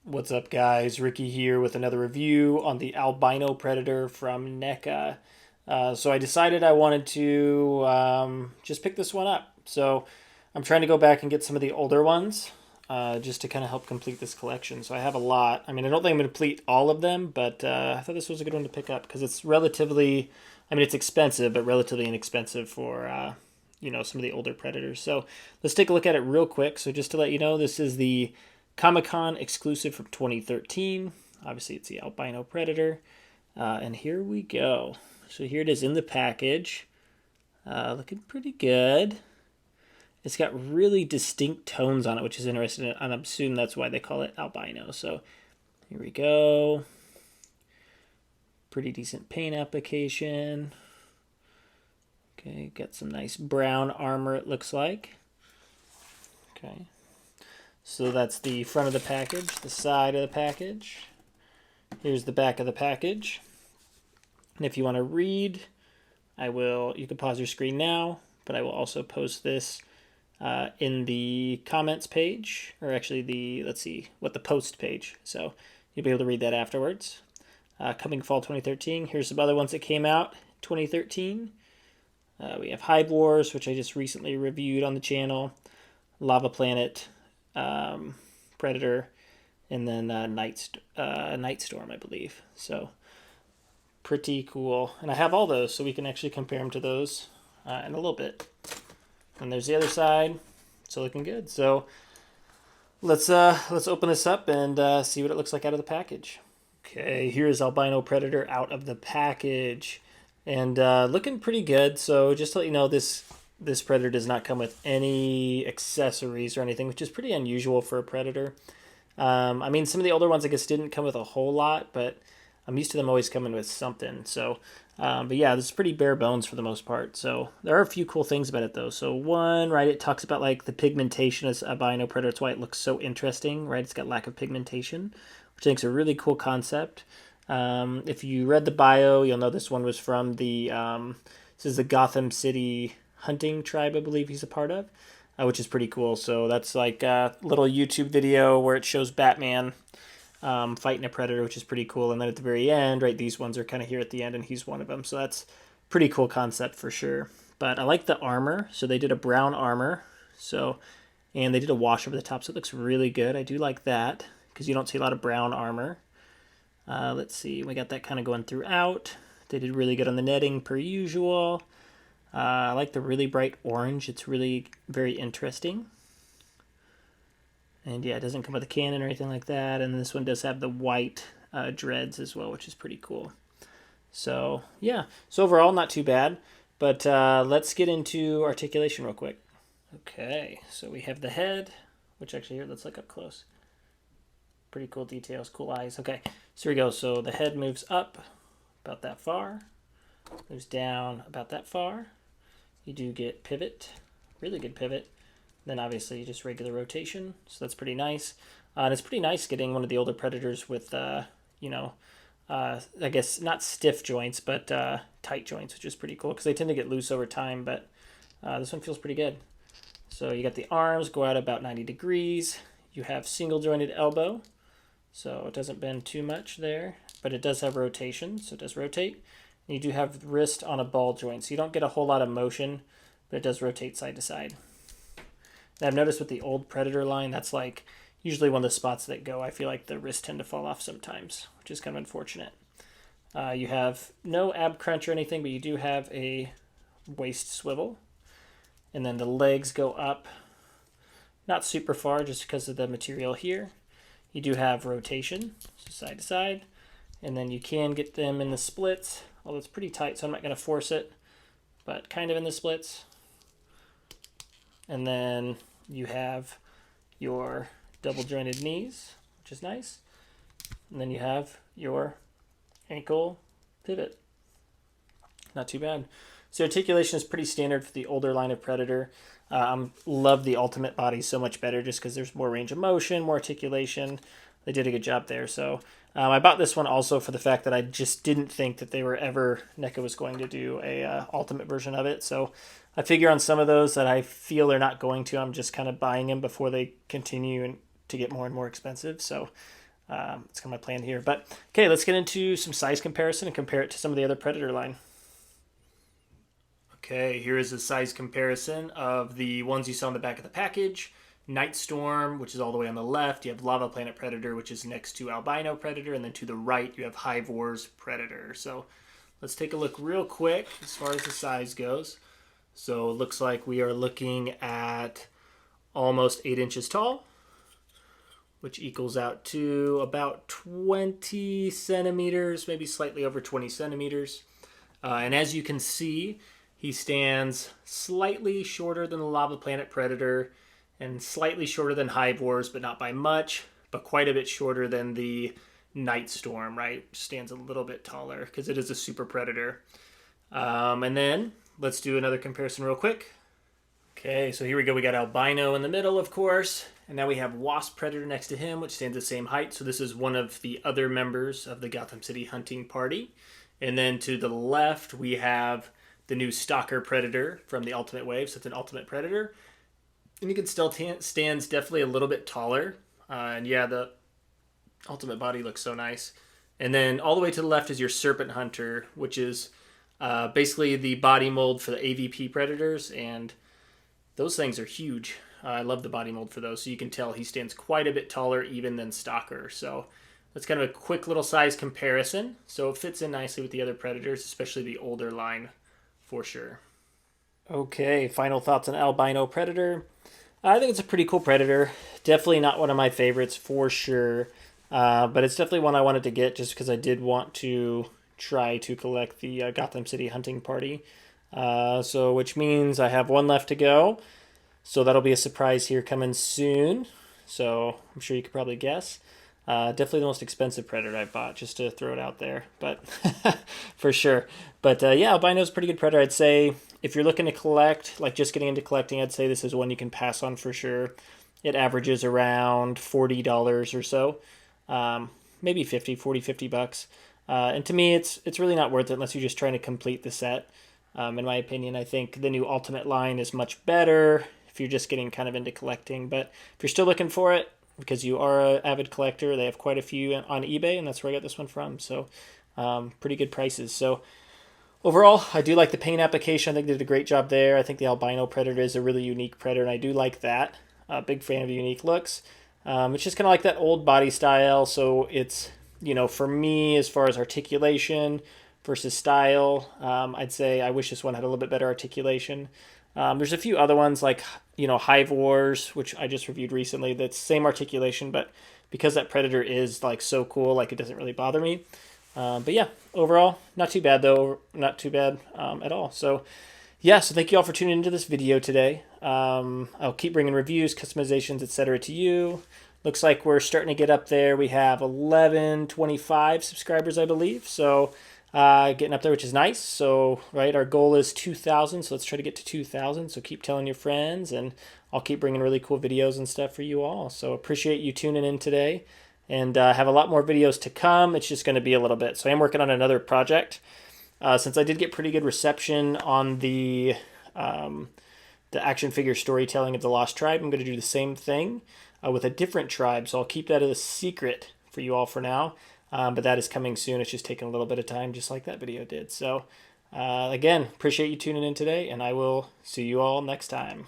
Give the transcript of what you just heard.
What's up, guys? Ricky here with another review on the Albino Predator from Neca. So I decided I wanted to just pick this one up. So I'm trying to go back and get some of the older ones just to kind of help complete this collection. So I have a lot. I mean, I don't think I'm going to complete all of them, but I thought this was a good one to pick up because it's relatively, I mean, it's expensive, but relatively inexpensive for, some of the older Predators. So let's take a look at it real quick. So just to let you know, this is the ComicCon exclusive from 2013. Obviously, it's the Albino Predator. And here we go. So here it is in the package. Looking pretty good. It's got really distinct tones on it, which is interesting. And I assume that's why they call it albino. So here we go. Pretty decent paint application. Okay, got some nice brown armor, it looks like. Okay. So that's the front of the package, the side of the package. Here's the back of the package. And if you want to read, you can pause your screen now, but I will also post this in the comments page, or actually the post page. So you'll be able to read that afterwards. Coming fall 2013. Here's some other ones that came out 2013. We have Hive Wars, which I just recently reviewed on the channel. Lava Planet, Predator, and then Night Storm, I believe. So pretty cool. And I have all those, so we can actually compare them to those in a little bit. And there's the other side. So looking good. So let's open this up and see what it looks like out of the package. Okay, here's Albino Predator out of the package. And looking pretty good. So just to let you know, this Predator does not come with any accessories or anything, which is pretty unusual for a Predator. I mean, some of the older ones, I guess, didn't come with a whole lot, but I'm used to them always coming with something. So, but yeah, this is pretty bare bones for the most part. So there are a few cool things about it, though. So one, right, it talks about like the pigmentation as albino Predator. That's why it looks so interesting, right? It's got lack of pigmentation, which I think is a really cool concept. If you read the bio, you'll know this one was from this is the Gotham City hunting tribe, I believe he's a part of, which is pretty cool. So that's like a little YouTube video where it shows Batman fighting a Predator, which is pretty cool. And then at the very end, right, these ones are kind of here at the end, and he's one of them. So that's pretty cool concept for sure. But I like the armor. So they did a brown armor. And they did a wash over the top, so it looks really good. I do like that because you don't see a lot of brown armor. Let's see, we got that kind of going throughout. They did really good on the netting per usual. I like the really bright orange. It's really very interesting. And yeah, it doesn't come with a cannon or anything like that. And this one does have the white dreads as well, which is pretty cool. So yeah, so overall not too bad. But let's get into articulation real quick. Okay, so we have the head, which actually here, let's look up close. Pretty cool details, cool eyes. Okay, so here we go. So the head moves up about that far, moves down about that far. You do get pivot, really good pivot. Then obviously just regular rotation, so that's pretty nice. And it's pretty nice getting one of the older Predators with, I guess not stiff joints, but tight joints, which is pretty cool because they tend to get loose over time, but this one feels pretty good. So you got the arms go out about 90 degrees. You have single jointed elbow. So it doesn't bend too much there, but it does have rotation, so it does rotate. And you do have wrist on a ball joint, so you don't get a whole lot of motion, but it does rotate side to side. And I've noticed with the old Predator line, that's like usually one of the spots that go. I feel like the wrists tend to fall off sometimes, which is kind of unfortunate. You have no ab crunch or anything, but you do have a waist swivel. And then the legs go up, not super far just because of the material here. You do have rotation, so side to side, and then you can get them in the splits. Well, it's pretty tight, so I'm not going to force it, but kind of in the splits. And then you have your double jointed knees, which is nice. And then you have your ankle pivot. Not too bad. So articulation is pretty standard for the older line of Predator. Love the Ultimate body so much better just because there's more range of motion, more articulation. They did a good job there. So I bought this one also for the fact that I just didn't think that NECA was going to do a Ultimate version of it. So I figure on some of those that I feel they're not going to, I'm just kind of buying them before they continue to get more and more expensive. So That's kind of my plan here. But okay, let's get into some size comparison and compare it to some of the other Predator line. Okay, here is a size comparison of the ones you saw on the back of the package. Nightstorm, which is all the way on the left. You have Lava Planet Predator, which is next to Albino Predator. And then to the right, you have Hive Wars Predator. So let's take a look real quick as far as the size goes. So it looks like we are looking at almost 8 inches tall, which equals out to about 20 centimeters, maybe slightly over 20 centimeters. And as you can see, he stands slightly shorter than the Lava Planet Predator and slightly shorter than Hive Wars, but not by much, but quite a bit shorter than the Nightstorm, right? Stands a little bit taller because it is a super predator. And then let's do another comparison real quick. Okay, so here we go. We got Albino in the middle, of course, and now we have Wasp Predator next to him, which stands the same height. So this is one of the other members of the Gotham City hunting party. And then to the left, we have the new Stalker Predator from the Ultimate Wave, so it's an Ultimate Predator. And you can still stands definitely a little bit taller. And yeah, the Ultimate body looks so nice. And then all the way to the left is your Serpent Hunter, which is basically the body mold for the AVP Predators. And those things are huge. I love the body mold for those. So you can tell he stands quite a bit taller even than Stalker. So that's kind of a quick little size comparison. So it fits in nicely with the other Predators, especially the older line for sure. Okay, final thoughts on Albino Predator. I think it's a pretty cool Predator. Definitely not one of my favorites for sure. But it's definitely one I wanted to get just because I did want to try to collect the Gotham City hunting party. So which means I have one left to go. So that'll be a surprise here coming soon. So I'm sure you could probably guess. Definitely the most expensive Predator I've bought, just to throw it out there, but for sure. But yeah, Albino's a pretty good Predator. I'd say if you're looking to collect, like just getting into collecting, I'd say this is one you can pass on for sure. It averages around $40 or so, maybe 50 bucks. And to me, it's really not worth it unless you're just trying to complete the set. In my opinion, I think the new Ultimate line is much better if you're just getting kind of into collecting. But if you're still looking for it, because you are an avid collector, they have quite a few on eBay, and that's where I got this one from. So pretty good prices. So overall, I do like the paint application. I think they did a great job there. I think the Albino Predator is a really unique Predator, and I do like that. Big fan of the unique looks. It's just kind of like that old body style. So it's, for me, as far as articulation versus style, I'd say I wish this one had a little bit better articulation. There's a few other ones like, Hive Wars, which I just reviewed recently. That's same articulation, but because that Predator is like so cool, like it doesn't really bother me. But yeah, overall, not too bad though. Not too bad at all. So yeah, so thank you all for tuning into this video today. I'll keep bringing reviews, customizations, etc. to you. Looks like we're starting to get up there. We have 1125 subscribers, I believe. So getting up there, which is nice. So, right, our goal is 2,000. So let's try to get to 2,000. So keep telling your friends, and I'll keep bringing really cool videos and stuff for you all. So appreciate you tuning in today, and have a lot more videos to come. It's just going to be a little bit. So I am working on another project. Since I did get pretty good reception on the action figure storytelling of the Lost Tribe, I'm going to do the same thing with a different tribe. So I'll keep that as a secret for you all for now. But that is coming soon. It's just taking a little bit of time, just like that video did. So, again, appreciate you tuning in today, and I will see you all next time.